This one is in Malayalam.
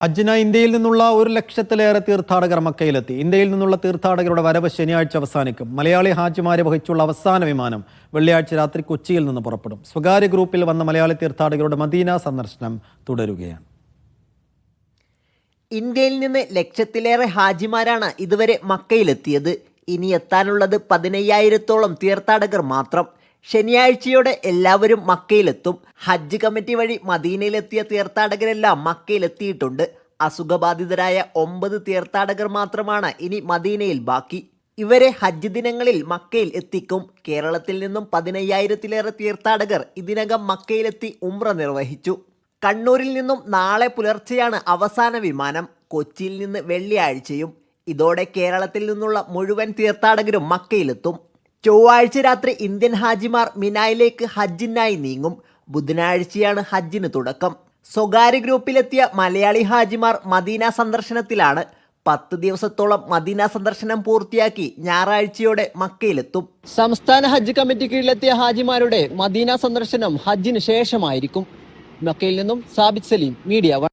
ഹജ്ജിനായി ഇന്ത്യയിൽ നിന്നുള്ള 1,00,000-ലേറെ തീർത്ഥാടകർ മക്കയിലെത്തി. ഇന്ത്യയിൽ നിന്നുള്ള തീർത്ഥാടകരുടെ വരവ് ശനിയാഴ്ച അവസാനിക്കും. മലയാളി ഹാജിമാരെ വഹിച്ചുള്ള അവസാന വിമാനം വെള്ളിയാഴ്ച രാത്രി കൊച്ചിയിൽ നിന്ന് പുറപ്പെടും. സ്വകാര്യ ഗ്രൂപ്പിൽ വന്ന മലയാളി തീർത്ഥാടകരുടെ മദീന സന്ദർശനം തുടരുകയാണ്. ഇന്ത്യയിൽ നിന്ന് ലക്ഷത്തിലേറെ ഹാജിമാരാണ് ഇതുവരെ മക്കയിലെത്തിയത്. ഇനി എത്താനുള്ളത് 15,000-ഓളം തീർത്ഥാടകർ മാത്രം. ശനിയാഴ്ചയോടെ എല്ലാവരും മക്കയിലെത്തും. ഹജ്ജ് കമ്മിറ്റി വഴി മദീനയിലെത്തിയ തീർത്ഥാടകരെല്ലാം മക്കയിലെത്തിയിട്ടുണ്ട്. അസുഖബാധിതരായ 9 തീർത്ഥാടകർ മാത്രമാണ് ഇനി മദീനയിൽ ബാക്കി. ഇവരെ ഹജ്ജ് ദിനങ്ങളിൽ മക്കയിൽ എത്തിക്കും. കേരളത്തിൽ നിന്നും 15,000-ലേറെ തീർത്ഥാടകർ ഇതിനകം മക്കയിലെത്തി ഉംറ നിർവഹിച്ചു. കണ്ണൂരിൽ നിന്നും നാളെ പുലർച്ചെയാണ് അവസാന വിമാനം. കൊച്ചിയിൽ നിന്ന് വെള്ളിയാഴ്ചയും. ഇതോടെ കേരളത്തിൽ നിന്നുള്ള മുഴുവൻ തീർത്ഥാടകരും മക്കയിലെത്തും. ചൊവ്വാഴ്ച രാത്രി ഇന്ത്യൻ ഹാജിമാർ മിനായിലേക്ക് ഹജ്ജിനായി നീങ്ങും. ബുധനാഴ്ചയാണ് ഹജ്ജിന് തുടക്കം. സ്വകാര്യ ഗ്രൂപ്പിലെത്തിയ മലയാളി ഹാജിമാർ മദീന സന്ദർശനത്തിലാണ്. 10 ദിവസത്തോളം മദീന സന്ദർശനം പൂർത്തിയാക്കി ഞായറാഴ്ചയോടെ മക്കയിലെത്തും. സംസ്ഥാന ഹജ്ജ് കമ്മിറ്റി കീഴിലെത്തിയ ഹാജിമാരുടെ മദീന സന്ദർശനം ഹജ്ജിന് ശേഷമായിരിക്കും. മക്കയിൽ നിന്നും സാബിത് സലീം, മീഡിയ 1.